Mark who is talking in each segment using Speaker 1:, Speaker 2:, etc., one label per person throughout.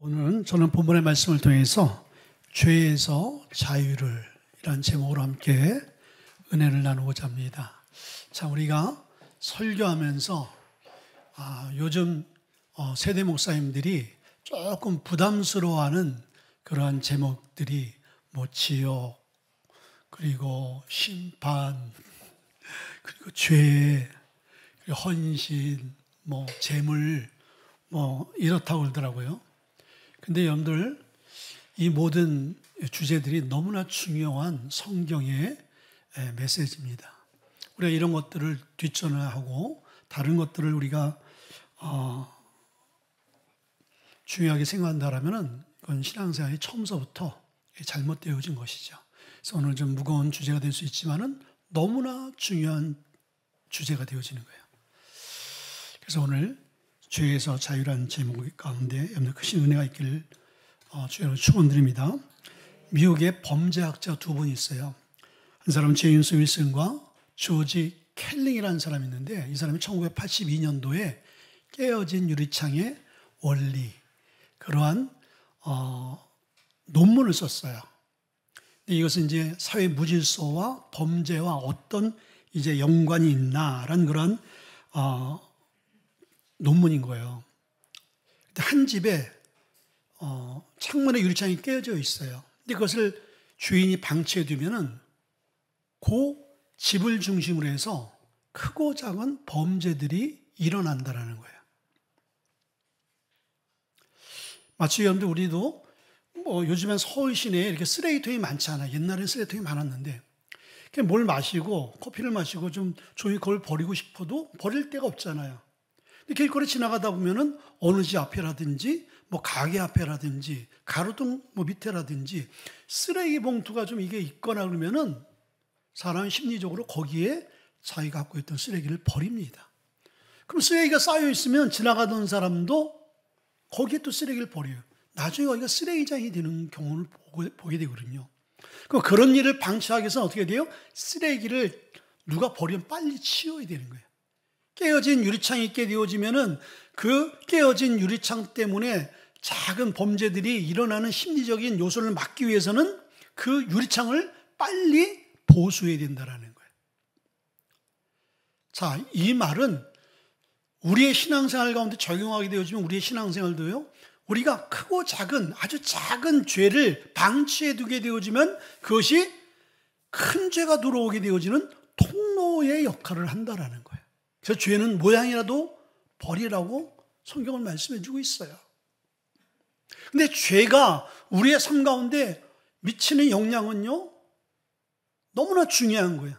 Speaker 1: 오늘은 저는 본문의 말씀을 통해서 죄에서 자유를 이란 제목으로 함께 은혜를 나누고자 합니다. 자, 우리가 설교하면서 요즘 세대 목사님들이 조금 부담스러워하는 그러한 제목들이 지옥, 그리고 심판, 그리고 죄, 그리고 헌신, 재물, 이렇다고 그러더라고요. 근데 여러분들, 이 모든 주제들이 너무나 중요한 성경의 메시지입니다. 우리가 이런 것들을 뒷전화하고 다른 것들을 우리가 중요하게 생각한다면 그건 신앙생활이 처음서부터 잘못되어진 것이죠. 그래서 오늘 좀 무거운 주제가 될 수 있지만은 너무나 중요한 주제가 되어지는 거예요. 그래서 오늘 죄에서 자유라는 제목 가운데 여러분들 크신 은혜가 있기를 주여로 축원드립니다. 미국의 범죄학자 두 분이 있어요. 한 사람은 제임스 윌슨과 조지 켈링이라는 사람이 있는데, 이 사람이 1982년도에 깨어진 유리창의 원리, 그러한 논문을 썼어요. 근데 이것은 이제 사회 무질서와 범죄와 어떤 이제 연관이 있나라는 그런 논문인 거예요. 한 집에 창문에 유리창이 깨어져 있어요. 근데 그것을 주인이 방치해 두면은 그 집을 중심으로 해서 크고 작은 범죄들이 일어난다라는 거예요. 마치 여러분들 우리도 요즘엔 서울 시내에 이렇게 쓰레기통이 많지 않아요. 옛날에는 쓰레기통이 많았는데 뭘 마시고 커피를 마시고 좀 조용히 그걸 버리고 싶어도 버릴 데가 없잖아요. 길거리 지나가다 보면은 어느 집 앞에라든지 가게 앞에라든지 가로등 밑에라든지 쓰레기 봉투가 좀 이게 있거나 그러면은 사람은 심리적으로 거기에 자기가 갖고 있던 쓰레기를 버립니다. 그럼 쓰레기가 쌓여 있으면 지나가던 사람도 거기에 또 쓰레기를 버려요. 나중에 거기가 쓰레기장이 되는 경우를 보게 되거든요. 그럼 그런 일을 방치하기 위해서는 어떻게 돼요? 쓰레기를 누가 버리면 빨리 치워야 되는 거예요. 깨어진 유리창이 있게 되어지면은 그 깨어진 유리창 때문에 작은 범죄들이 일어나는 심리적인 요소를 막기 위해서는 그 유리창을 빨리 보수해야 된다라는 거예요. 자, 이 말은 우리의 신앙생활 가운데 적용하게 되어지면 우리의 신앙생활도요, 우리가 크고 작은 아주 작은 죄를 방치해 두게 되어지면 그것이 큰 죄가 들어오게 되어지는 통로의 역할을 한다라는 거예요. 그래서 죄는 모양이라도 버리라고 성경은 말씀해 주고 있어요. 근데 죄가 우리의 삶 가운데 미치는 영향은요, 너무나 중요한 거예요.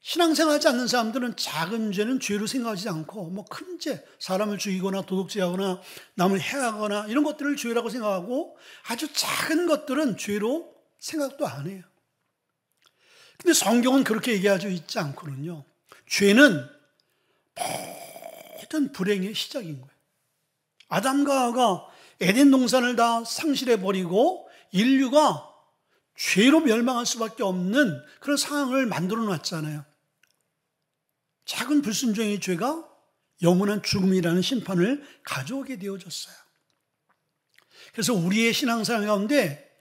Speaker 1: 신앙생활하지 않는 사람들은 작은 죄는 죄로 생각하지 않고 큰 죄, 사람을 죽이거나 도둑질하거나 남을 해하거나 이런 것들을 죄라고 생각하고 아주 작은 것들은 죄로 생각도 안 해요. 근데 성경은 그렇게 얘기하지 있지 않거든요. 죄는 모든 불행의 시작인 거예요. 아담과 하와가 에덴 동산을 다 상실해버리고 인류가 죄로 멸망할 수밖에 없는 그런 상황을 만들어 놨잖아요. 작은 불순종의 죄가 영원한 죽음이라는 심판을 가져오게 되어졌어요. 그래서 우리의 신앙생활 가운데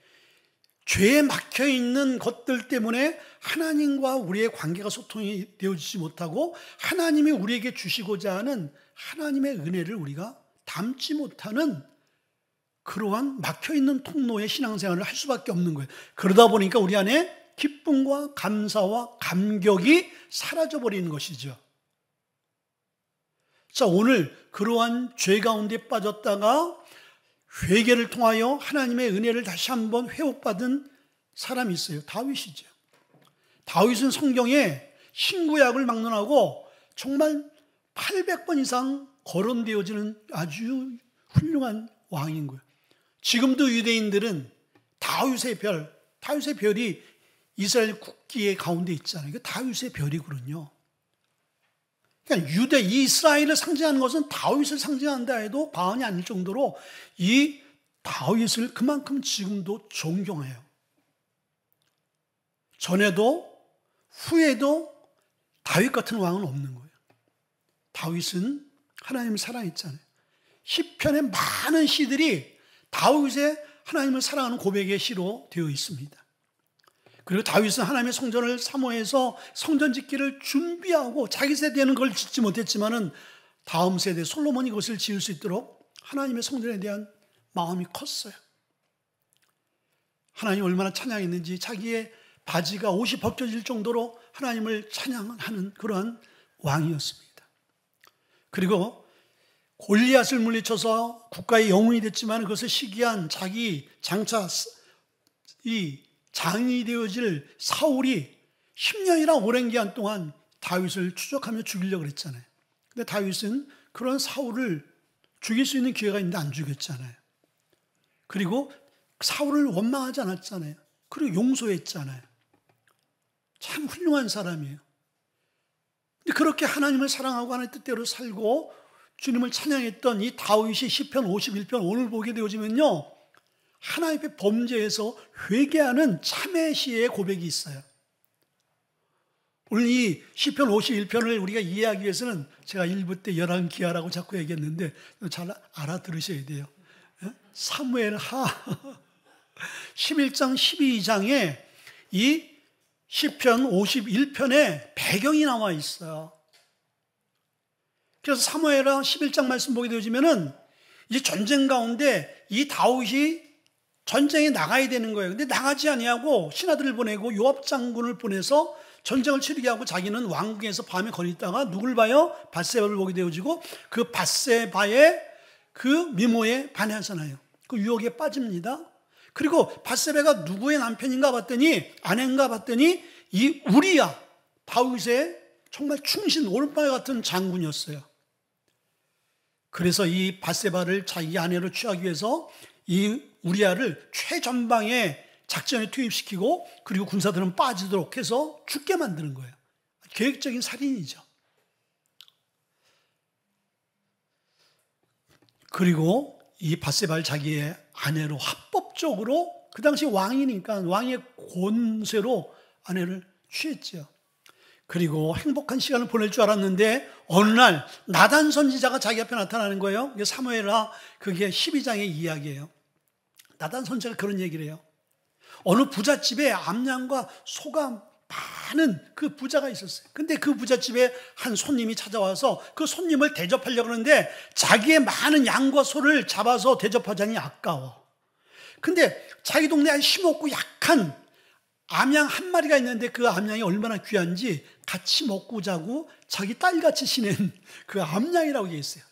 Speaker 1: 죄에 막혀있는 것들 때문에 하나님과 우리의 관계가 소통이 되어지지 못하고 하나님이 우리에게 주시고자 하는 하나님의 은혜를 우리가 담지 못하는 그러한 막혀있는 통로의 신앙생활을 할 수밖에 없는 거예요. 그러다 보니까 우리 안에 기쁨과 감사와 감격이 사라져버리는 것이죠. 자, 오늘 그러한 죄 가운데 빠졌다가 회개를 통하여 하나님의 은혜를 다시 한번 회복받은 사람이 있어요. 다윗이죠. 다윗은 성경에 신구약을 막론하고 정말 800번 이상 거론되어지는 아주 훌륭한 왕인 거예요. 지금도 유대인들은 다윗의 별이 이스라엘 국기의 가운데 있잖아요. 이게 다윗의 별이거든요. 그러니까 이스라엘을 상징하는 것은 다윗을 상징한다 해도 과언이 아닐 정도로 이 다윗을 그만큼 지금도 존경해요. 전에도 후에도 다윗 같은 왕은 없는 거예요. 다윗은 하나님을 사랑했잖아요. 시편의 많은 시들이 다윗의 하나님을 사랑하는 고백의 시로 되어 있습니다. 그리고 다윗은 하나님의 성전을 사모해서 성전 짓기를 준비하고 자기 세대는 그걸 짓지 못했지만은 다음 세대 솔로몬이 그것을 지을 수 있도록 하나님의 성전에 대한 마음이 컸어요. 하나님 얼마나 찬양했는지 자기의 바지가 옷이 벗겨질 정도로 하나님을 찬양하는 그러한 왕이었습니다. 그리고 골리앗을 물리쳐서 국가의 영웅이 됐지만 그것을 시기한 자기 장차 이 장이 되어질 사울이 10년이나 오랜 기간 동안 다윗을 추적하며 죽이려고 그랬잖아요. 근데 다윗은 그런 사울을 죽일 수 있는 기회가 있는데 안 죽였잖아요. 그리고 사울을 원망하지 않았잖아요. 그리고 용서했잖아요. 참 훌륭한 사람이에요. 근데 그렇게 하나님을 사랑하고 하나님의 뜻대로 살고 주님을 찬양했던 이 다윗이 시편 51편 오늘 보게 되어지면요, 하나님의 범죄에서 회개하는 참회 시의 고백이 있어요. 오늘 이 시편 51편을 우리가 이해하기 위해서는 제가 1부 때 열왕기하라고 자꾸 얘기했는데 잘 알아들으셔야 돼요. 사무엘 하 11장 12장에 이 시편 51편에 배경이 나와 있어요. 그래서 사무엘하 11장 말씀 보게 되어지면은 이 전쟁 가운데 이 다윗이 전쟁에 나가야 되는 거예요. 근데 나가지 아니하고 신하들을 보내고 요압 장군을 보내서 전쟁을 치르게 하고 자기는 왕궁에서 밤에 거리다가 누굴 봐요? 밧세바를 보게 되어지고 그 밧세바의 그 미모에 반하잖아요. 그 유혹에 빠집니다. 그리고 밧세바가 누구의 남편인가 봤더니 아내인가 봤더니 이 우리야, 다윗의 정말 충신 오른팔 같은 장군이었어요. 그래서 이 밧세바를 자기 아내로 취하기 위해서 이 우리야를 최전방에 작전에 투입시키고 그리고 군사들은 빠지도록 해서 죽게 만드는 거예요. 계획적인 살인이죠. 그리고 이 밧세바를 자기의 아내로 합법적으로 그 당시 왕이니까 왕의 권세로 아내를 취했죠. 그리고 행복한 시간을 보낼 줄 알았는데 어느 날 나단 선지자가 자기 앞에 나타나는 거예요. 이게 사무엘하 그게 12장의 이야기예요. 나단 선지자가 그런 얘기를 해요. 어느 부잣집에 암양과 소가 많은 그 부자가 있었어요. 근데 그 부잣집에 한 손님이 찾아와서 그 손님을 대접하려고 하는데 자기의 많은 양과 소를 잡아서 대접하자니 아까워. 근데 자기 동네에 힘없고 약한 암양 한 마리가 있는데 그 암양이 얼마나 귀한지 같이 먹고 자고 자기 딸같이 지낸 그 암양이라고 얘기했어요.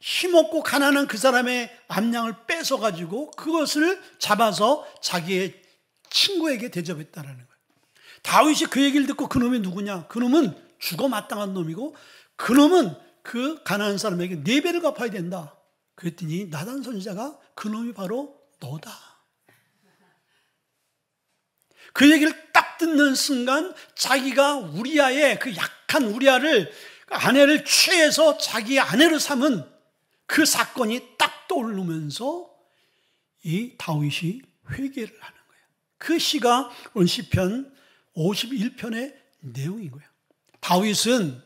Speaker 1: 힘없고 가난한 그 사람의 암양을 뺏어가지고 그것을 잡아서 자기의 친구에게 대접했다라는 거예요. 다윗이 그 얘기를 듣고 그놈이 누구냐? 그놈은 죽어 마땅한 놈이고 그놈은 그 가난한 사람에게 4배를 갚아야 된다. 그랬더니 나단 선지자가 그놈이 바로 너다. 그 얘기를 딱 듣는 순간 자기가 우리야의 그 약한 우리야를 아내를 취해서 자기 아내로 삼은 그 사건이 딱 떠오르면서 이 다윗이 회개를 하는 거예요. 그 시가 오늘 시편 51편의 내용인 거예요. 다윗은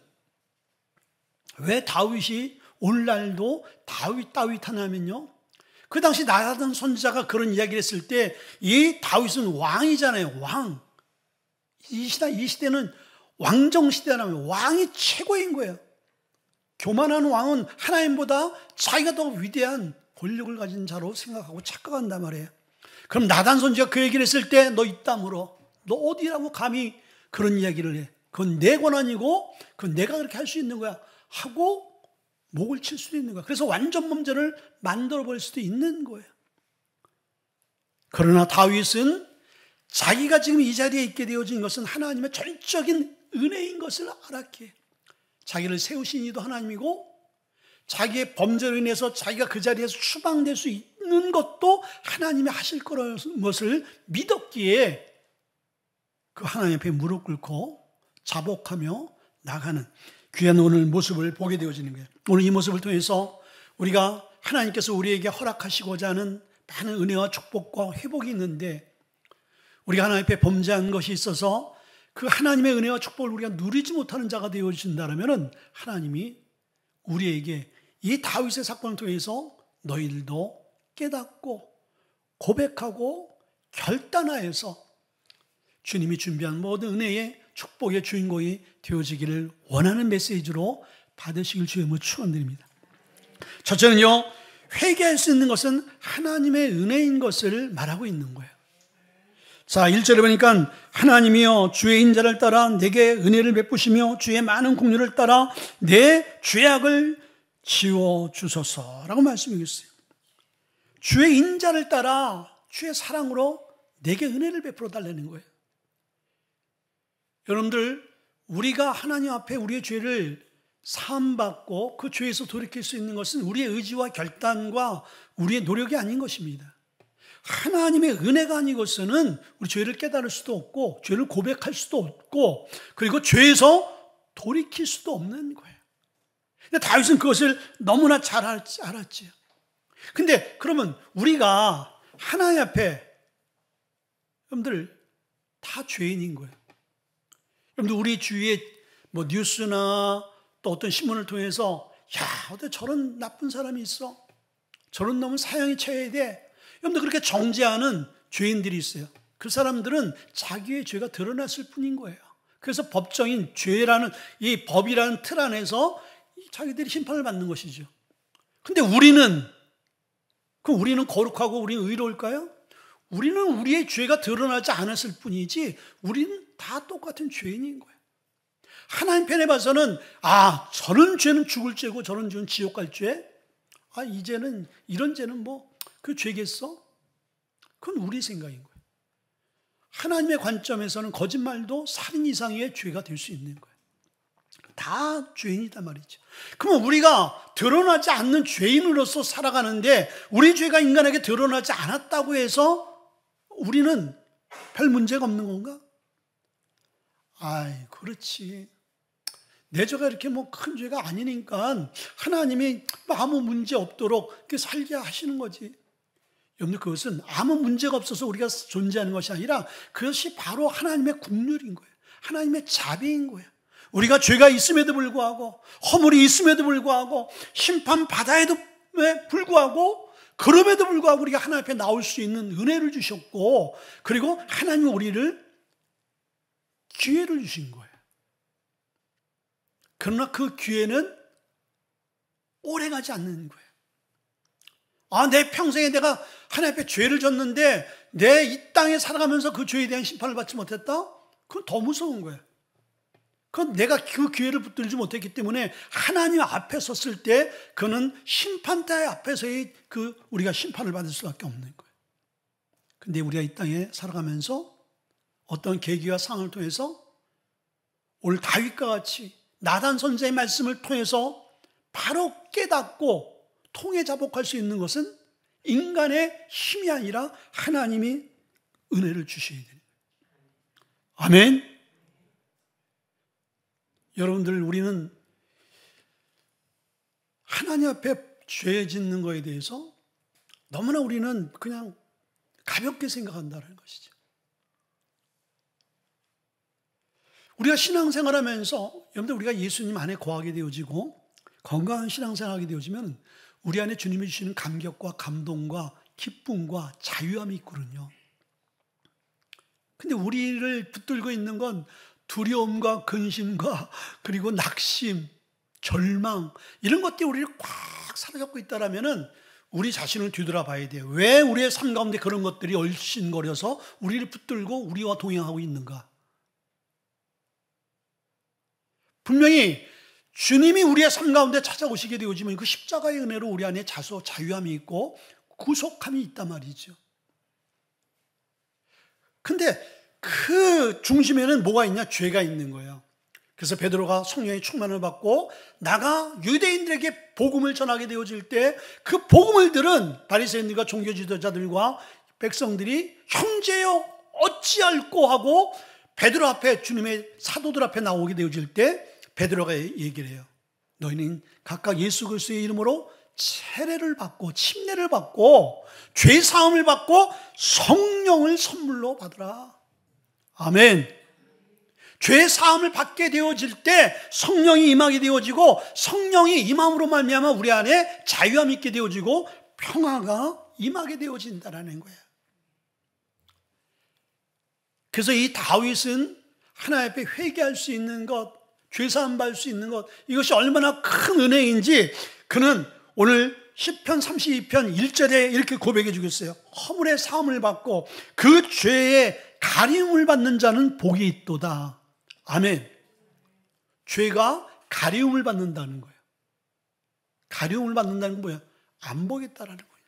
Speaker 1: 왜 다윗이 오늘날도 다윗 하냐면요, 그 당시 나단 선지자가 그런 이야기를 했을 때 이 다윗은 왕이잖아요. 왕. 이 시대는 왕정 시대라면 왕이 최고인 거예요. 교만한 왕은 하나님보다 자기가 더 위대한 권력을 가진 자로 생각하고 착각한단 말이에요. 그럼 나단 선지자가 그 얘기를 했을 때 너 이따 물어. 너 어디라고 감히 그런 이야기를 해. 그건 내 권한이고 그건 내가 그렇게 할 수 있는 거야 하고 목을 칠 수도 있는 거야. 그래서 완전 범죄를 만들어버릴 수도 있는 거예요. 그러나 다윗은 자기가 지금 이 자리에 있게 되어진 것은 하나님의 전적인 은혜인 것을 알았기에 자기를 세우신 이도 하나님이고 자기의 범죄로 인해서 자기가 그 자리에서 추방될 수 있는 것도 하나님이 하실 거라는 것을 믿었기에 그 하나님 앞에 무릎 꿇고 자복하며 나가는 귀한 오늘 모습을 보게 되어지는 거예요. 오늘 이 모습을 통해서 우리가 하나님께서 우리에게 허락하시고자 하는 많은 은혜와 축복과 회복이 있는데 우리가 하나님 앞에 범죄한 것이 있어서 그 하나님의 은혜와 축복을 우리가 누리지 못하는 자가 되어진다면 하나님이 우리에게 이 다윗의 사건을 통해서 너희들도 깨닫고 고백하고 결단하여서 주님이 준비한 모든 은혜의 축복의 주인공이 되어지기를 원하는 메시지로 받으시길 주님을 축원드립니다. 첫째는요, 회개할 수 있는 것은 하나님의 은혜인 것을 말하고 있는 거예요. 자, 1절에 보니까 하나님이여 주의 인자를 따라 내게 은혜를 베푸시며 주의 많은 긍휼을 따라 내 죄악을 지워주소서라고 말씀해 주셨어요. 주의 인자를 따라 주의 사랑으로 내게 은혜를 베풀어 달라는 거예요. 여러분들, 우리가 하나님 앞에 우리의 죄를 사함받고 그 죄에서 돌이킬 수 있는 것은 우리의 의지와 결단과 우리의 노력이 아닌 것입니다. 하나님의 은혜가 아니고서는 우리 죄를 깨달을 수도 없고 죄를 고백할 수도 없고 그리고 죄에서 돌이킬 수도 없는 거예요. 근데 다윗은 그것을 너무나 잘 알았지요. 근데 그러면 우리가 하나님 앞에 여러분들 다 죄인인 거예요. 여러분들 우리 주위에 뭐 뉴스나 또 어떤 신문을 통해서 어떻게 저런 나쁜 사람이 있어? 저런 놈은 사형에 처해야 돼. 여러분들 그렇게 정죄하는 죄인들이 있어요. 그 사람들은 자기의 죄가 드러났을 뿐인 거예요. 그래서 법정인 죄라는 이 법이라는 틀 안에서 자기들이 심판을 받는 것이죠. 근데 우리는 거룩하고 우리는 의로울까요? 우리는 우리의 죄가 드러나지 않았을 뿐이지 우리는 다 똑같은 죄인인 거예요. 하나님 편에 봐서는 저런 죄는 죽을 죄고 저런 죄는 지옥 갈 죄? 이제는 이런 죄는 그 죄겠어? 그건 우리 생각인 거예요. 하나님의 관점에서는 거짓말도 살인 이상의 죄가 될 수 있는 거예요. 다 죄인이단 말이죠. 그러면 우리가 드러나지 않는 죄인으로서 살아가는데 우리 죄가 인간에게 드러나지 않았다고 해서 우리는 별 문제가 없는 건가? 그렇지. 내 죄가 이렇게 큰 죄가 아니니까 하나님이 아무 문제 없도록 이렇게 살게 하시는 거지. 여러분, 그것은 아무 문제가 없어서 우리가 존재하는 것이 아니라 그것이 바로 하나님의 긍휼인 거예요. 하나님의 자비인 거예요. 우리가 죄가 있음에도 불구하고 허물이 있음에도 불구하고 심판받아에도 불구하고 그럼에도 불구하고 우리가 하나님 앞에 나올 수 있는 은혜를 주셨고 그리고 하나님은 우리를 기회를 주신 거예요. 그러나 그 기회는 오래가지 않는 거예요. 내 평생에 내가 하나님 앞에 죄를 졌는데 내 이 땅에 살아가면서 그 죄에 대한 심판을 받지 못했다? 그건 더 무서운 거예요. 그건 내가 그 기회를 붙들지 못했기 때문에 하나님 앞에 섰을 때 그는 심판대 앞에서의 우리가 심판을 받을 수밖에 없는 거예요. 근데 우리가 이 땅에 살아가면서 어떤 계기와 상황을 통해서 오늘 다윗과 같이 나단 선지자의 말씀을 통해서 바로 깨닫고 통해 자복할 수 있는 것은 인간의 힘이 아니라 하나님이 은혜를 주셔야 됩니다. 아멘. 여러분들, 우리는 하나님 앞에 죄 짓는 것에 대해서 너무나 우리는 그냥 가볍게 생각한다는 것이죠. 우리가 신앙생활하면서 여러분들 우리가 예수님 안에 거하게 되어지고 건강한 신앙생활하게 되어지면 우리 안에 주님이 주시는 감격과 감동과 기쁨과 자유함이 있거든요. 근데 우리를 붙들고 있는 건 두려움과 근심과 그리고 낙심, 절망 이런 것들이 우리를 꽉 사로잡고 있다라면은 우리 자신을 뒤돌아봐야 돼요. 왜 우리의 삶 가운데 그런 것들이 얼씬거려서 우리를 붙들고 우리와 동행하고 있는가? 분명히 주님이 우리의 삶 가운데 찾아오시게 되어지면 그 십자가의 은혜로 우리 안에 자유함이 있고 구속함이 있단 말이죠. 근데 그 중심에는 뭐가 있냐? 죄가 있는 거예요. 그래서 베드로가 성령의 충만을 받고 나가 유대인들에게 복음을 전하게 되어질 때 그 복음을 들은 바리새인들과 종교 지도자들과 백성들이 형제여 어찌할꼬 하고 베드로 앞에 주님의 사도들 앞에 나오게 되어질 때 베드로가 얘기를 해요. 너희는 각각 예수 그리스도의 이름으로 세례를 받고 침례를 받고 죄 사함을 받고 성령을 선물로 받으라. 아멘. 죄 사함을 받게 되어질 때 성령이 임하게 되어지고, 성령이 임함으로 말미암아 우리 안에 자유함이 있게 되어지고 평화가 임하게 되어진다라는 거예요. 그래서 이 다윗은 하나님 앞에 회개할 수 있는 것, 죄 사함 받을 수 있는 것, 이것이 얼마나 큰 은혜인지 그는 오늘 시편 32편 1절에 이렇게 고백해 주겠어요. 허물의 사함을 받고 그 죄의 가리움을 받는 자는 복이 있도다. 아멘. 죄가 가리움을 받는다는 거예요. 가리움을 받는다는 건 뭐예요? 안 보겠다라는 거예요.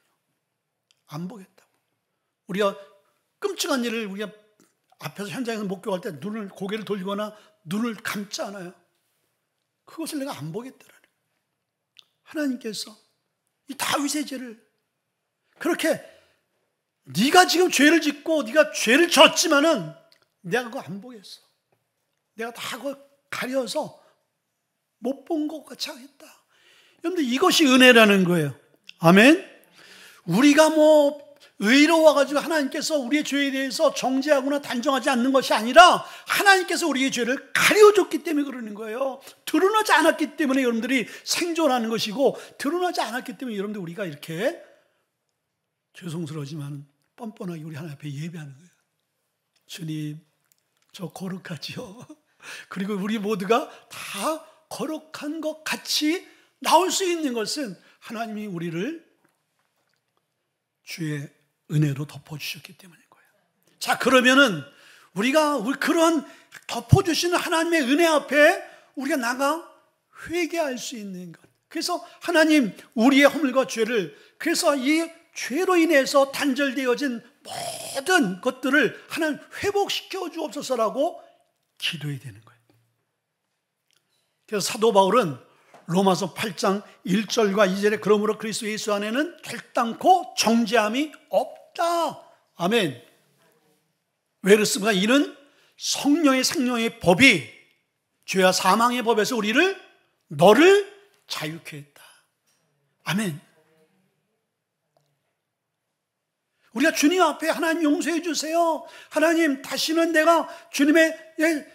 Speaker 1: 안 보겠다고. 우리가 끔찍한 일을 우리가 앞에서 현장에서 목격할 때 고개를 돌리거나 눈을 감지 않아요. 그것을 내가 안 보겠다라는 거예요. 하나님께서 이 다윗의 죄를 그렇게 네가 지금 죄를 짓고 네가 죄를 졌지만은 내가 그거 안 보겠어. 내가 다 그거 가려서 못 본 것 같이 하겠다. 여러분들 이것이 은혜라는 거예요. 아멘. 우리가 의로워가지고 하나님께서 우리의 죄에 대해서 정죄하거나 단정하지 않는 것이 아니라 하나님께서 우리의 죄를 가려줬기 때문에 그러는 거예요. 드러나지 않았기 때문에 여러분들이 생존하는 것이고, 드러나지 않았기 때문에 여러분들 우리가 이렇게 죄송스러우지만 뻔뻔하게 우리 하나님 앞에 예배하는 거예요. 주님, 저 거룩하지요. 그리고 우리 모두가 다 거룩한 것 같이 나올 수 있는 것은 하나님이 우리를 주의 은혜로 덮어주셨기 때문인 거예요. 자, 그러면은 우리가 그런 덮어주시는 하나님의 은혜 앞에 우리가 나가 회개할 수 있는 것. 그래서 하나님 우리의 허물과 죄를, 그래서 이 죄로 인해서 단절되어진 모든 것들을 하나님 회복시켜 주옵소서라고 기도해야 되는 거예요. 그래서 사도 바울은 로마서 8장 1절과 2절에 그러므로 그리스도 예수 안에는 결단코 정죄함이 없다. 아멘. 왜 그렇습니까? 이는 성령의 생명의 법이 죄와 사망의 법에서 너를 자유케 했다. 아멘. 우리가 주님 앞에 하나님 용서해 주세요. 하나님 다시는 내가 주님의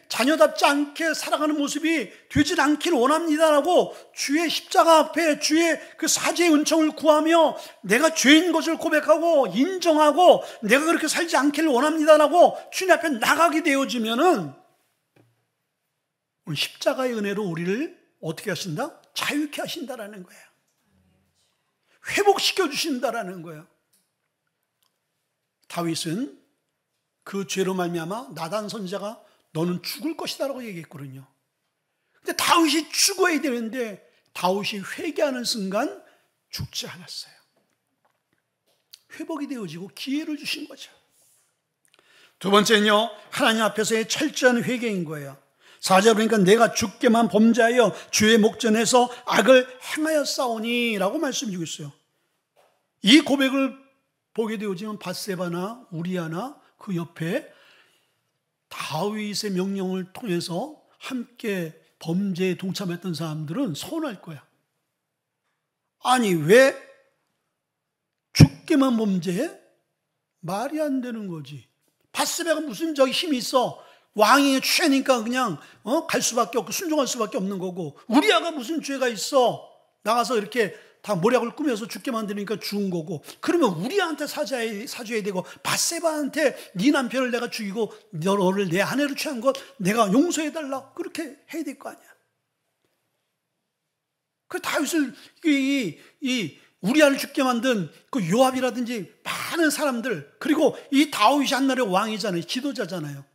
Speaker 1: 자녀답지 않게 살아가는 모습이 되질 않기를 원합니다라고 주의 십자가 앞에 주의 그 사죄의 은총을 구하며 내가 죄인 것을 고백하고 인정하고 내가 그렇게 살지 않기를 원합니다라고 주님 앞에 나가게 되어지면은 오늘 십자가의 은혜로 우리를 어떻게 하신다? 자유케 하신다라는 거예요. 회복시켜 주신다라는 거예요. 다윗은 그 죄로 말미암아 나단 선지자가 너는 죽을 것이다라고 얘기했거든요. 근데 다윗이 죽어야 되는데 다윗이 회개하는 순간 죽지 않았어요. 회복이 되어지고 기회를 주신 거죠. 두 번째는요, 하나님 앞에서의 철저한 회개인 거예요. 4절 그러니까 내가 주께만 범죄하여 주의 목전에서 악을 행하였사오니 라고 말씀 주고 있어요. 이 고백을 보게 되어지면 밧세바나 우리아나 그 옆에 다윗의 명령을 통해서 함께 범죄에 동참했던 사람들은 서운할 거야. 아니 왜 주께만 범죄해? 말이 안 되는 거지. 밧세바가 무슨 힘이 있어? 왕이 취하니까 그냥 갈 수밖에 없고 순종할 수밖에 없는 거고, 우리아가 무슨 죄가 있어? 나가서 이렇게 다 모략을 꾸며서 죽게 만드니까 죽은 거고, 그러면 우리한테 사죄해야 되고 밧세바한테 네 남편을 내가 죽이고 너를 내 아내로 취한 것 내가 용서해달라 그렇게 해야 될 거 아니야. 그 다윗을 이 우리아를 죽게 만든 그 요압이라든지 많은 사람들, 그리고 이 다윗이 한날의 왕이잖아요. 지도자잖아요.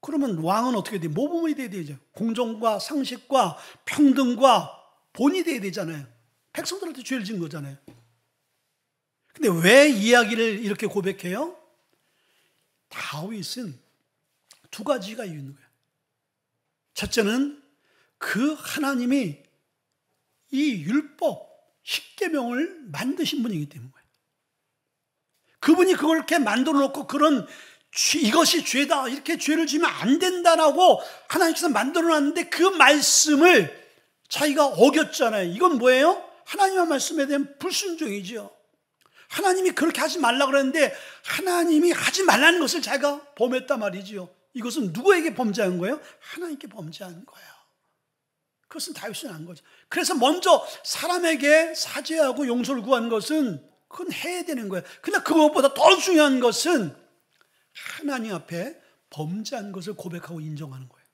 Speaker 1: 그러면 왕은 어떻게 돼? 모범이 돼야 되죠. 공정과 상식과 평등과 본이 돼야 되잖아요. 백성들한테 죄를 지은 거잖아요. 근데 왜 이야기를 이렇게 고백해요? 다윗은 두 가지가 있는 거예요. 첫째는 그 하나님이 이 율법, 십계명을 만드신 분이기 때문에 그분이 그걸 이렇게 만들어 놓고 이것이 죄다, 이렇게 죄를 지으면 안 된다라고 하나님께서 만들어 놨는데 그 말씀을 자기가 어겼잖아요. 이건 뭐예요? 하나님의 말씀에 대한 불순종이죠. 하나님이 그렇게 하지 말라 그랬는데 하나님이 하지 말라는 것을 자기가 범했단 말이지요. 이것은 누구에게 범죄한 거예요? 하나님께 범죄한 거예요. 그것은 다윗은 안 거죠. 그래서 먼저 사람에게 사죄하고 용서를 구한 것은 그건 해야 되는 거예요. 그러나 그것보다 더 중요한 것은 하나님 앞에 범죄한 것을 고백하고 인정하는 거예요.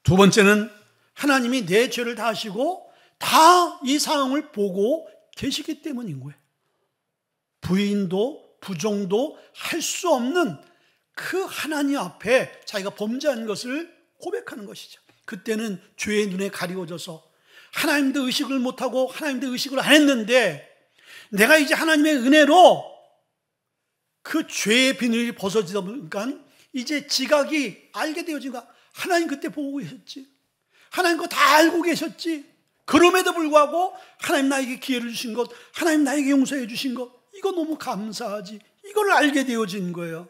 Speaker 1: 두 번째는 하나님이 내 죄를 다 아시고 다 이 상황을 보고 계시기 때문인 거예요. 부인도 부정도 할 수 없는 그 하나님 앞에 자기가 범죄한 것을 고백하는 것이죠. 그때는 죄의 눈에 가리워져서 하나님도 의식을 못하고 하나님도 의식을 안 했는데 내가 이제 하나님의 은혜로 그 죄의 비늘이 벗어지다 보니까 이제 지각이 알게 되어지니까 하나님 그때 보고 계셨지. 하나님 그거 다 알고 계셨지. 그럼에도 불구하고 하나님 나에게 기회를 주신 것, 하나님 나에게 용서해 주신 것, 이거 너무 감사하지. 이걸 알게 되어진 거예요.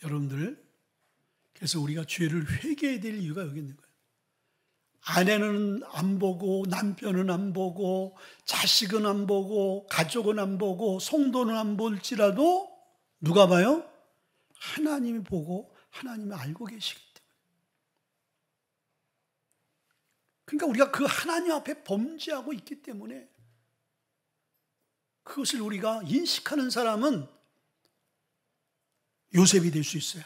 Speaker 1: 여러분들, 그래서 우리가 죄를 회개해야 될 이유가 여기 있는 거예요. 아내는 안 보고, 남편은 안 보고, 자식은 안 보고, 가족은 안 보고, 성도는 안 볼지라도 누가 봐요? 하나님이 보고 하나님이 알고 계시기 때문에. 그러니까 우리가 그 하나님 앞에 범죄하고 있기 때문에 그것을 우리가 인식하는 사람은 요셉이 될 수 있어요.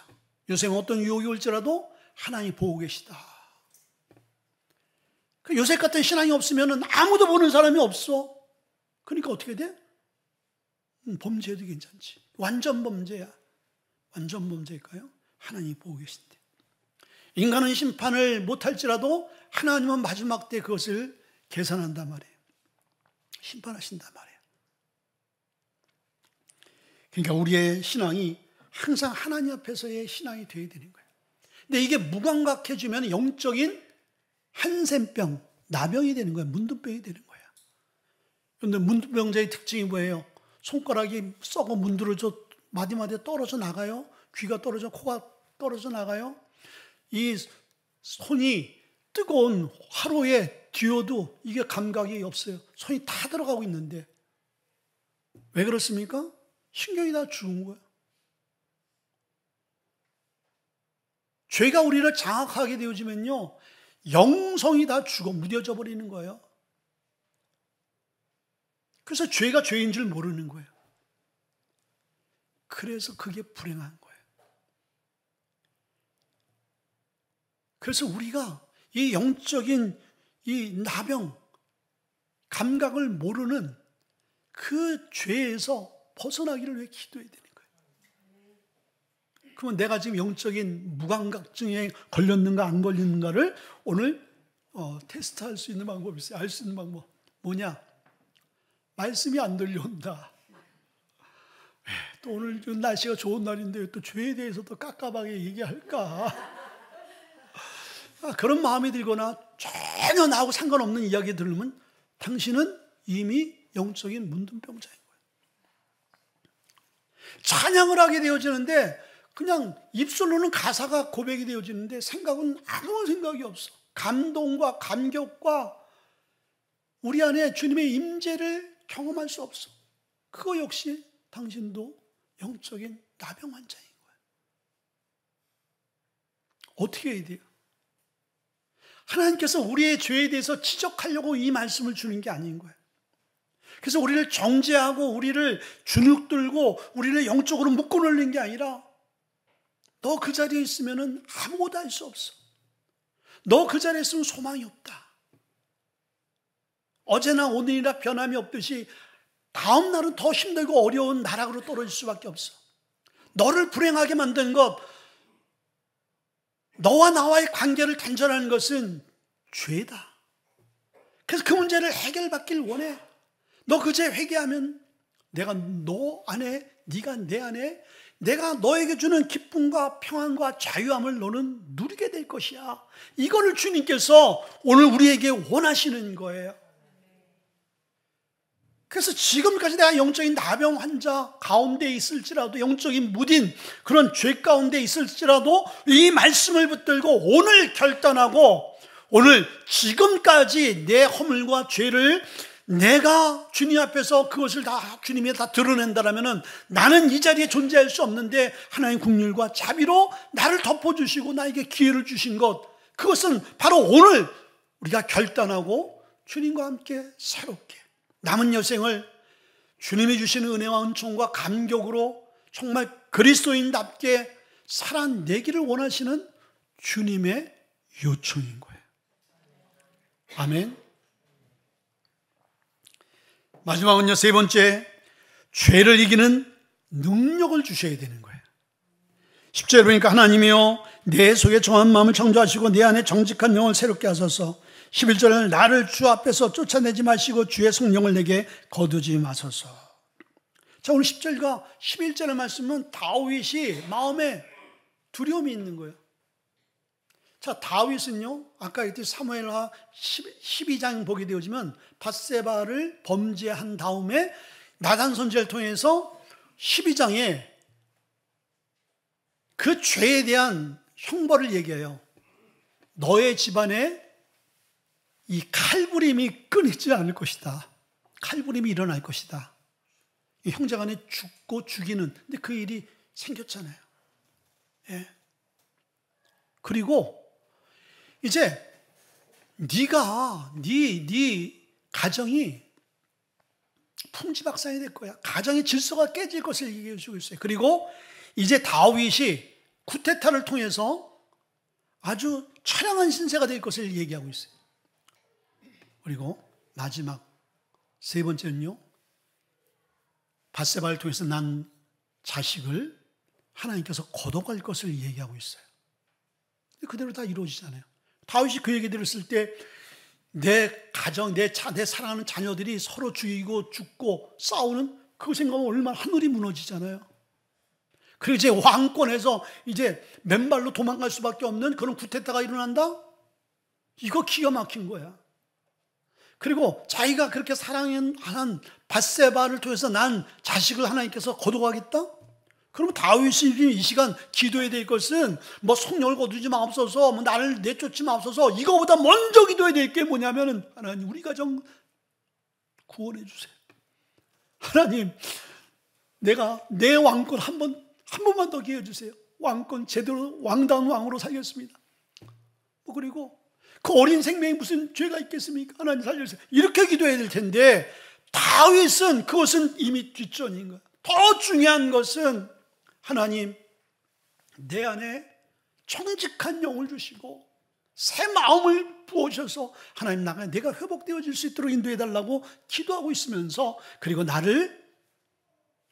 Speaker 1: 요셉은 어떤 유혹이 올지라도 하나님이 보고 계시다. 요셉 같은 신앙이 없으면 아무도 보는 사람이 없어. 그러니까 어떻게 돼? 범죄해도 괜찮지. 완전 범죄야. 완전 범죄일까요? 하나님이 보고 계신데. 인간은 심판을 못할지라도 하나님은 마지막 때 그것을 계산한단 말이에요. 심판하신단 말이에요. 그러니까 우리의 신앙이 항상 하나님 앞에서의 신앙이 되어야 되는 거예요. 근데 이게 무감각해지면 영적인 한센병, 나병이 되는 거예요. 문둥병이 되는 거예요. 그런데 문둥병자의 특징이 뭐예요? 손가락이 썩어 문드러져 마디마디 떨어져 나가요. 귀가 떨어져, 코가 떨어져 나가요. 이 손이 뜨거운 화로에 뒤어도 이게 감각이 없어요. 손이 다 들어가고 있는데 왜 그렇습니까? 신경이 다 죽은 거예요. 죄가 우리를 장악하게 되어지면요, 영성이 다 죽어 무뎌져 버리는 거예요. 그래서 죄가 죄인 줄 모르는 거예요. 그래서 그게 불행한 거예요. 그래서 우리가 이 영적인 이 나병, 감각을 모르는 그 죄에서 벗어나기를 위해 기도해야 되는 거예요. 그러면 내가 지금 영적인 무감각증에 걸렸는가 안 걸렸는가를 오늘 테스트할 수 있는 방법이 있어요. 알 수 있는 방법 뭐냐? 말씀이 안 들려온다. 또 오늘 날씨가 좋은 날인데 또 죄에 대해서 또 깝깝하게 얘기할까? 그런 마음이 들거나 전혀 나하고 상관없는 이야기 들으면 당신은 이미 영적인 문둥병자인 거예요. 찬양을 하게 되어지는데 그냥 입술로는 가사가 고백이 되어지는데 생각은 아무 생각이 없어. 감동과 감격과 우리 안에 주님의 임재를 경험할 수 없어. 그거 역시 당신도 영적인 나병 환자인 거예요. 어떻게 해야 돼요? 하나님께서 우리의 죄에 대해서 지적하려고 이 말씀을 주는 게 아닌 거예요. 그래서 우리를 정죄하고 우리를 주눅들고 우리를 영적으로 묶어놓는 게 아니라 너 그 자리에 있으면 아무것도 할 수 없어. 너 그 자리에 있으면 소망이 없다. 어제나 오늘이나 변함이 없듯이 다음 날은 더 힘들고 어려운 나락으로 떨어질 수밖에 없어. 너를 불행하게 만든 것, 너와 나와의 관계를 단절하는 것은 죄다. 그래서 그 문제를 해결받길 원해. 너 그 죄 회개하면 내가 너 안에, 네가 내 안에 내가 너에게 주는 기쁨과 평안과 자유함을 너는 누리게 될 것이야. 이거를 주님께서 오늘 우리에게 원하시는 거예요. 그래서 지금까지 내가 영적인 나병 환자 가운데 있을지라도, 영적인 무딘 그런 죄 가운데 있을지라도 이 말씀을 붙들고 오늘 결단하고 오늘 지금까지 내 허물과 죄를 내가 주님 앞에서 그것을 다 주님이 다 드러낸다라면은 나는 이 자리에 존재할 수 없는데 하나님 긍휼과 자비로 나를 덮어주시고 나에게 기회를 주신 것, 그것은 바로 오늘 우리가 결단하고 주님과 함께 새롭게 남은 여생을 주님이 주시는 은혜와 은총과 감격으로 정말 그리스도인답게 살아내기를 원하시는 주님의 요청인 거예요. 아멘. 마지막은요, 세 번째, 죄를 이기는 능력을 주셔야 되는 거예요. 10절에 보니까 하나님이여 내 속에 정한 마음을 창조하시고 내 안에 정직한 영을 새롭게 하소서. 11절에는 나를 주 앞에서 쫓아내지 마시고 주의 성령을 내게 거두지 마소서. 자, 오늘 10절과 11절의 말씀은 다윗이 마음에 두려움이 있는 거예요. 자, 다윗은요, 아까 했듯이 사무엘하 12장 보게 되어지면 밧세바를 범죄한 다음에 나단 선지자를 통해서 12장에 그 죄에 대한 형벌을 얘기해요. 너의 집안에 이 칼부림이 끊이지 않을 것이다. 칼부림이 일어날 것이다. 이 형제간에 죽고 죽이는, 근데 그 일이 생겼잖아요. 예. 그리고 이제 네가 네 가정이 풍지박산이 될 거야. 가정의 질서가 깨질 것을 얘기해 주고 있어요. 그리고 이제 다윗이 쿠데타를 통해서 아주 처량한 신세가 될 것을 얘기하고 있어요. 그리고 마지막 세 번째는요, 밧세바를 통해서 난 자식을 하나님께서 거둬갈 것을 얘기하고 있어요. 그대로 다 이루어지잖아요. 다윗이 그 얘기 들었을 때 내 가정, 내 사랑하는 자녀들이 서로 죽이고 죽고 싸우는 그 생각하면 얼마나 하늘이 무너지잖아요. 그리고 이제 왕권에서 이제 맨발로 도망갈 수밖에 없는 그런 쿠데타가 일어난다? 이거 기가 막힌 거야. 그리고 자기가 그렇게 사랑한 밧세바를 통해서 난 자식을 하나님께서 거둬가겠다? 그러면 다윗이 이 시간 기도해야 될 것은 뭐 성령을 거두지 마옵소서, 뭐 나를 내쫓지 마옵소서, 이거보다 먼저 기도해야 될 게 뭐냐면은 하나님 우리 가정 구원해 주세요. 하나님 내가 내 왕권 한 번만 더 기회 주세요. 왕권 제대로 왕다운 왕으로 살겠습니다. 뭐 그리고 그 어린 생명이 무슨 죄가 있겠습니까? 하나님 살려주세요. 이렇게 기도해야 될 텐데 다윗은 그것은 이미 뒷전인 거야. 더 중요한 것은 하나님 내 안에 정직한 영을 주시고 새 마음을 부어주셔서 하나님 내가 회복되어질 수 있도록 인도해달라고 기도하고 있으면서, 그리고 나를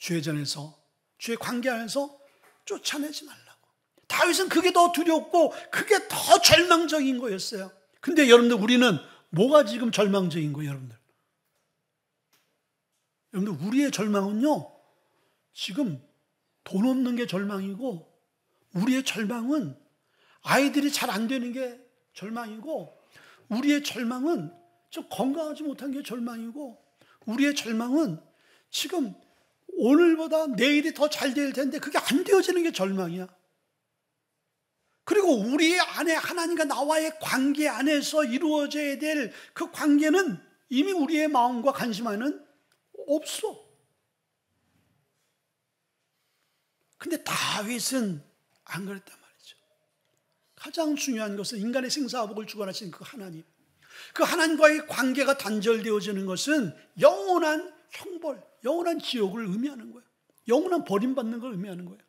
Speaker 1: 죄전에서 죄 관계 안에서 쫓아내지 말라고. 다윗은 그게 더 두렵고 그게 더 절망적인 거였어요. 근데 여러분들 우리는 뭐가 지금 절망적인 거예요? 여러분들 우리의 절망은요 지금 돈 없는 게 절망이고, 우리의 절망은 아이들이 잘 안 되는 게 절망이고, 우리의 절망은 좀 건강하지 못한 게 절망이고, 우리의 절망은 지금 오늘보다 내일이 더 잘 될 텐데 그게 안 되어지는 게 절망이야. 그리고 우리 안에 하나님과 나와의 관계 안에서 이루어져야 될 그 관계는 이미 우리의 마음과 관심 안에는 없어. 근데 다윗은 안 그랬단 말이죠. 가장 중요한 것은 인간의 생사화복을 주관하신 그 하나님, 그 하나님과의 관계가 단절되어지는 것은 영원한 형벌, 영원한 지옥을 의미하는 거예요. 영원한 버림받는 걸 의미하는 거예요.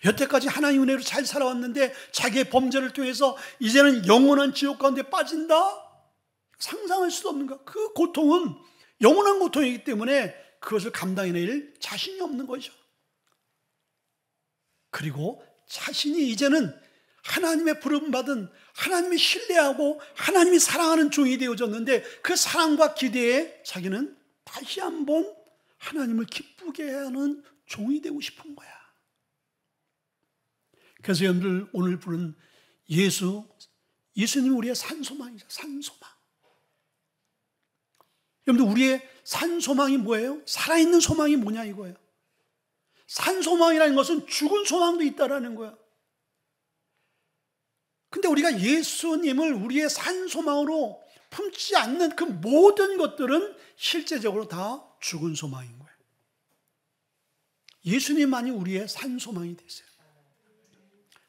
Speaker 1: 여태까지 하나님 은혜로 잘 살아왔는데 자기의 범죄를 통해서 이제는 영원한 지옥 가운데 빠진다? 상상할 수도 없는 거야. 그 고통은 영원한 고통이기 때문에 그것을 감당해낼 자신이 없는 거죠. 그리고 자신이 이제는 하나님의 부름받은, 하나님이 신뢰하고 하나님이 사랑하는 종이 되어졌는데 그 사랑과 기대에 자기는 다시 한번 하나님을 기쁘게 하는 종이 되고 싶은 거야. 그래서 여러분들 오늘 부른 예수님이 우리의 산소망이죠. 산소망. 여러분들 우리의 산소망이 뭐예요? 살아있는 소망이 뭐냐 이거예요. 산소망이라는 것은 죽은 소망도 있다라는 거야. 근데 우리가 예수님을 우리의 산소망으로 품지 않는 그 모든 것들은 실제적으로 다 죽은 소망인 거예요. 예수님만이 우리의 산 소망이 되세요.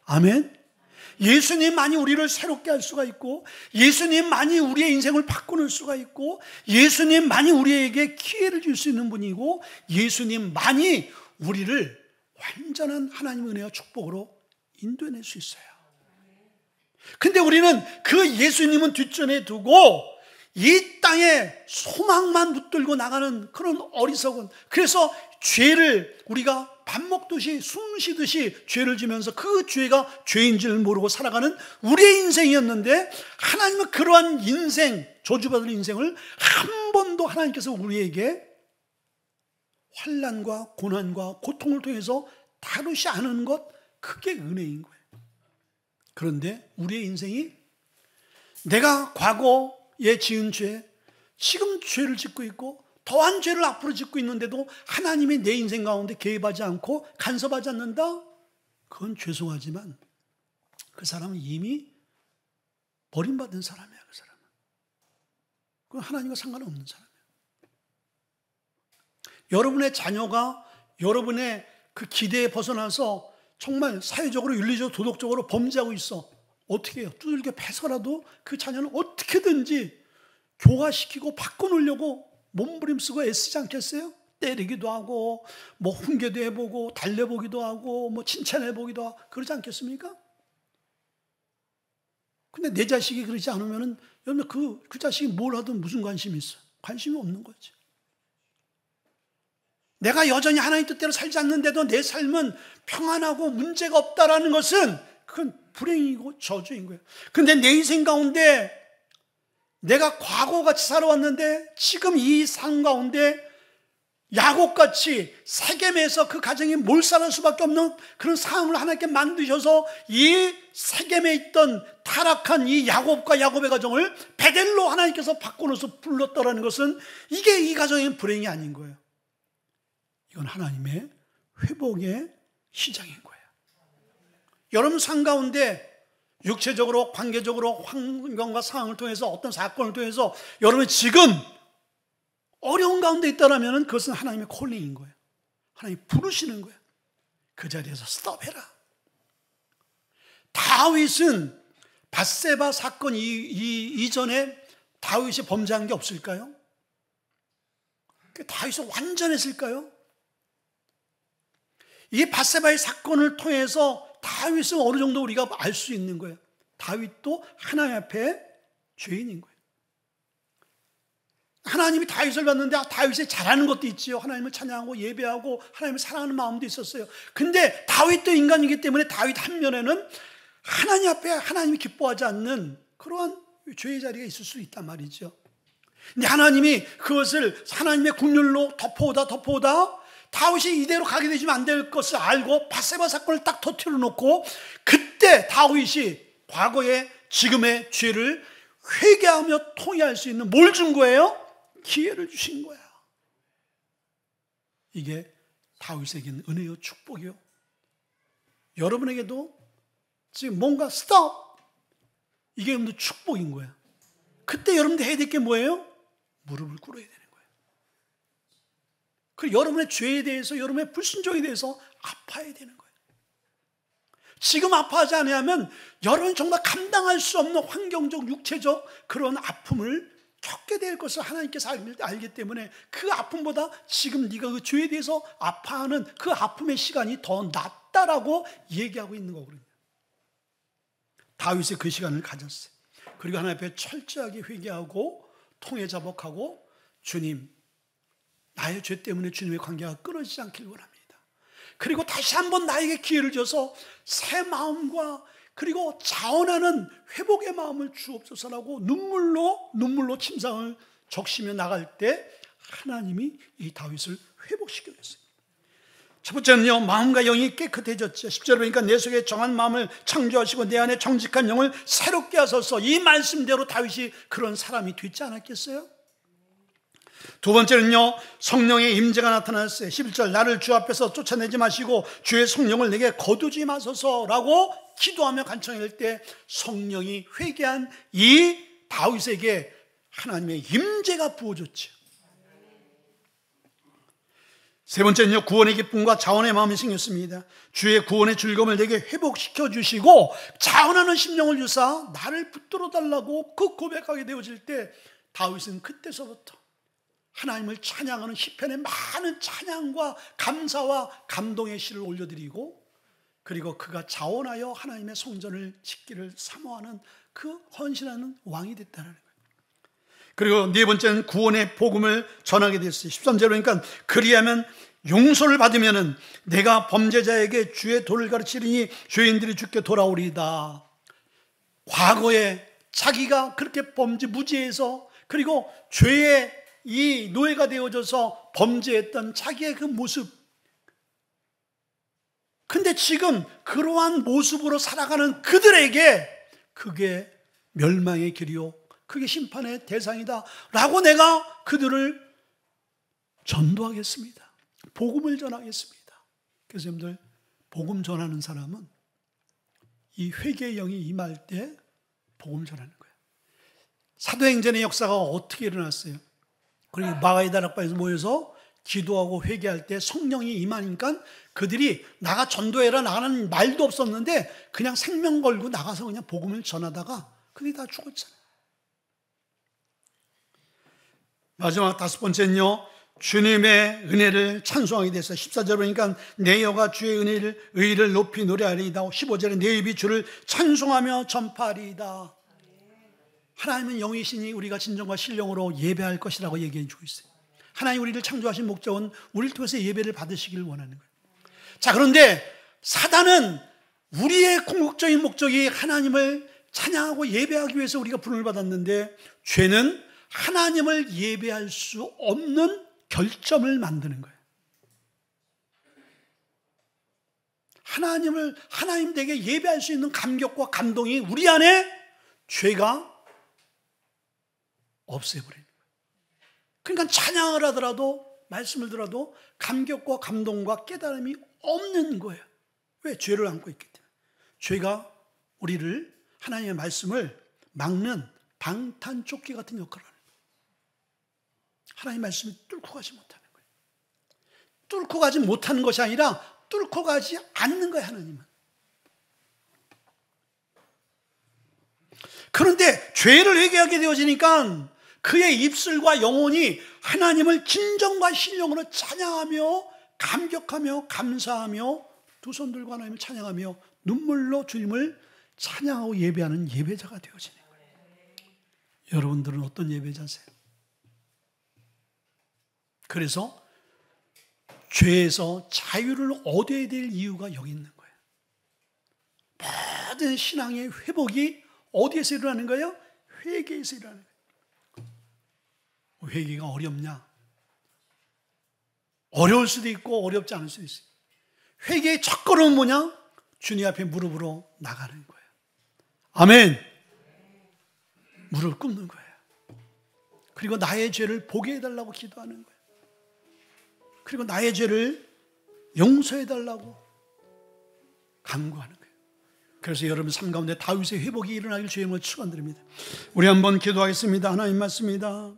Speaker 1: 아멘. 예수님만이 우리를 새롭게 할 수가 있고, 예수님만이 우리의 인생을 바꾸는 수가 있고, 예수님만이 우리에게 기회를 줄 수 있는 분이고, 예수님만이 우리를 완전한 하나님의 은혜와 축복으로 인도해낼 수 있어요. 근데 우리는 그 예수님은 뒷전에 두고 이 땅에 소망만 붙들고 나가는 그런 어리석은, 그래서 죄를 우리가 밥 먹듯이 숨 쉬듯이 죄를 지면서 그 죄가 죄인 줄 모르고 살아가는 우리의 인생이었는데, 하나님은 그러한 인생, 저주받은 인생을 한 번도 하나님께서 우리에게 환난과 고난과 고통을 통해서 다루지 않은 것, 그게 은혜인 거예요. 그런데 우리의 인생이 내가 과거에 지은 죄, 지금 죄를 짓고 있고 더한 죄를 앞으로 짓고 있는데도 하나님이 내 인생 가운데 개입하지 않고 간섭하지 않는다? 그건 죄송하지만 그 사람은 이미 버림받은 사람이야. 그 사람은. 그건 하나님과 상관없는 사람이야. 여러분의 자녀가 여러분의 그 기대에 벗어나서 정말 사회적으로, 윤리적으로, 도덕적으로 범죄하고 있어. 어떻게 해요? 두들겨 패서라도 그 자녀는 어떻게든지 교화시키고 바꿔놓으려고 몸부림쓰고 애쓰지 않겠어요? 때리기도 하고, 뭐 훈계도 해보고, 달래보기도 하고, 뭐 칭찬해보기도 하고, 그러지 않겠습니까? 근데 내 자식이 그러지 않으면은, 여러분 그 자식이 뭘 하든 무슨 관심이 있어? 관심이 없는 거지. 내가 여전히 하나님 뜻대로 살지 않는데도 내 삶은 평안하고 문제가 없다라는 것은 그건 불행이고 저주인 거예요. 그런데 내 인생 가운데 내가 과거같이 살아왔는데 지금 이 삶 가운데 야곱같이 세겜에서 그 가정이 몰살할 수밖에 없는 그런 상황을 하나님께 만드셔서 이 세겜에 있던 타락한 이 야곱과 야곱의 가정을 베델로 하나님께서 바꿔놓아서 불렀다라는 것은 이게 이 가정의 불행이 아닌 거예요. 이건 하나님의 회복의 시작인 거예요. 여러분 삶 가운데 육체적으로, 관계적으로, 환경과 상황을 통해서, 어떤 사건을 통해서 여러분이 지금 어려운 가운데 있다면 그것은 하나님의 콜링인 거예요. 하나님이 부르시는 거예요. 그 자리에서 스톱해라. 다윗은 밧세바 사건 이전에 다윗이 범죄한 게 없을까요? 다윗은 완전했을까요? 이 밧세바의 사건을 통해서 다윗은 어느 정도 우리가 알 수 있는 거예요. 다윗도 하나님 앞에 죄인인 거예요. 하나님이 다윗을 봤는데 다윗이 잘하는 것도 있지요. 하나님을 찬양하고 예배하고 하나님을 사랑하는 마음도 있었어요. 근데 다윗도 인간이기 때문에 다윗 한 면에는 하나님 앞에 하나님이 기뻐하지 않는 그러한 죄의 자리가 있을 수 있단 말이죠. 근데 하나님이 그것을 하나님의 국률로 덮어오다 다윗이 이대로 가게 되지면 안 될 것을 알고 밧세바 사건을 딱 터뜨려 놓고, 그때 다윗이 과거의 지금의 죄를 회개하며 통회할 수 있는 뭘 준 거예요? 기회를 주신 거야. 이게 다윗에게는 은혜요 축복이요. 여러분에게도 지금 뭔가 스톱, 이게 여러분들 축복인 거야. 그때 여러분들 해야 될 게 뭐예요? 무릎을 꿇어야 되는 거예요. 그리고 여러분의 죄에 대해서, 여러분의 불순종에 대해서 아파야 되는 거예요. 지금 아파하지 않으면 여러분이 정말 감당할 수 없는 환경적, 육체적 그런 아픔을 겪게 될 것을 하나님께서 알기 때문에 그 아픔보다 지금 네가 그 죄에 대해서 아파하는 그 아픔의 시간이 더 낫다라고 얘기하고 있는 거거든요. 다윗이 그 시간을 가졌어요. 그리고 하나님 앞에 철저하게 회개하고 통회 자복하고, 주님, 나의 죄 때문에 주님의 관계가 끊어지지 않길 원합니다. 그리고 다시 한번 나에게 기회를 줘서 새 마음과 그리고 자원하는 회복의 마음을 주옵소서라고 눈물로 침상을 적시며 나갈 때 하나님이 이 다윗을 회복시켰어요. 첫 번째는요, 마음과 영이 깨끗해졌죠. 10절에 보니까 내 속에 정한 마음을 창조하시고 내 안에 정직한 영을 새롭게 하소서. 이 말씀대로 다윗이 그런 사람이 됐지 않았겠어요? 두 번째는요, 성령의 임재가 나타났어요. 11절, 나를 주 앞에서 쫓아내지 마시고 주의 성령을 내게 거두지 마소서라고 기도하며 간청할 때 성령이 회개한 이 다윗에게 하나님의 임재가 부어졌죠. 세 번째는요, 구원의 기쁨과 자원의 마음이 생겼습니다. 주의 구원의 즐거움을 내게 회복시켜 주시고 자원하는 심령을 주사 나를 붙들어 달라고 그 고백하게 되어질 때 다윗은 그때서부터 하나님을 찬양하는 시편의 많은 찬양과 감사와 감동의 시를 올려드리고, 그리고 그가 자원하여 하나님의 성전을 짓기를 사모하는 그 헌신하는 왕이 됐다는 거예요. 그리고 네 번째는 구원의 복음을 전하게 됐어요. 13절에 보니까 그리하면 용서를 받으면은 내가 범죄자에게 주의 도를 가르치리니 죄인들이 주께 돌아오리이다. 과거에 자기가 그렇게 무지해서 그리고 죄의 이 노예가 되어져서 범죄했던 자기의 그 모습, 근데 지금 그러한 모습으로 살아가는 그들에게 그게 멸망의 길이요 그게 심판의 대상이다 라고 내가 그들을 전도하겠습니다. 복음을 전하겠습니다. 그래서 여러분들, 복음 전하는 사람은 이 회개의 영이 임할 때 복음 전하는 거예요. 사도행전의 역사가 어떻게 일어났어요? 그리고 마가의 다락방에서 모여서 기도하고 회개할 때 성령이 임하니까 그들이 나가 전도해라 나가는 말도 없었는데 그냥 생명 걸고 나가서 그냥 복음을 전하다가 그들이 다 죽었잖아요. 마지막 다섯 번째는요, 주님의 은혜를 찬송하게 됐어요. 14절 보니까 내 여가 주의 의를 높이 노래하리이다. 15절에 내 입이 주를 찬송하며 전파하리이다. 하나님은 영이시니 우리가 진정과 신령으로 예배할 것이라고 얘기해 주고 있어요. 하나님 우리를 창조하신 목적은 우리를 통해서 예배를 받으시길 원하는 거예요. 자, 그런데 사단은 우리의 궁극적인 목적이 하나님을 찬양하고 예배하기 위해서 우리가 부름을 받았는데, 죄는 하나님을 예배할 수 없는 결점을 만드는 거예요. 하나님 댁에 예배할 수 있는 감격과 감동이 우리 안에 죄가 없애버리는 거예요. 그러니까 찬양을 하더라도 말씀을 들어도 감격과 감동과 깨달음이 없는 거예요. 왜? 죄를 안고 있기 때문에. 죄가 우리를, 하나님의 말씀을 막는 방탄조끼 같은 역할을 하는 거예요. 하나님의 말씀이 뚫고 가지 못하는 거예요. 뚫고 가지 못하는 것이 아니라 뚫고 가지 않는 거예요, 하나님은. 그런데 죄를 회개하게 되어지니까 그의 입술과 영혼이 하나님을 진정과 신령으로 찬양하며 감격하며 감사하며 두 손 들고 하나님을 찬양하며 눈물로 주님을 찬양하고 예배하는 예배자가 되어지는 거예요. 여러분들은 어떤 예배자세요? 그래서 죄에서 자유를 얻어야 될 이유가 여기 있는 거예요. 모든 신앙의 회복이 어디에서 일어나는 거예요? 회개에서 일어나는 거예요. 회개가 어렵냐? 어려울 수도 있고 어렵지 않을 수도 있어요. 회개의 첫걸음은 뭐냐? 주님 앞에 무릎으로 나가는 거예요. 아멘. 무릎 꿇는 거예요. 그리고 나의 죄를 보게 해달라고 기도하는 거예요. 그리고 나의 죄를 용서해달라고 간구하는 거예요. 그래서 여러분 삶 가운데 다윗의 회복이 일어나길 주의 이름으로 축원드립니다. 우리 한번 기도하겠습니다. 하나님 맞습니다.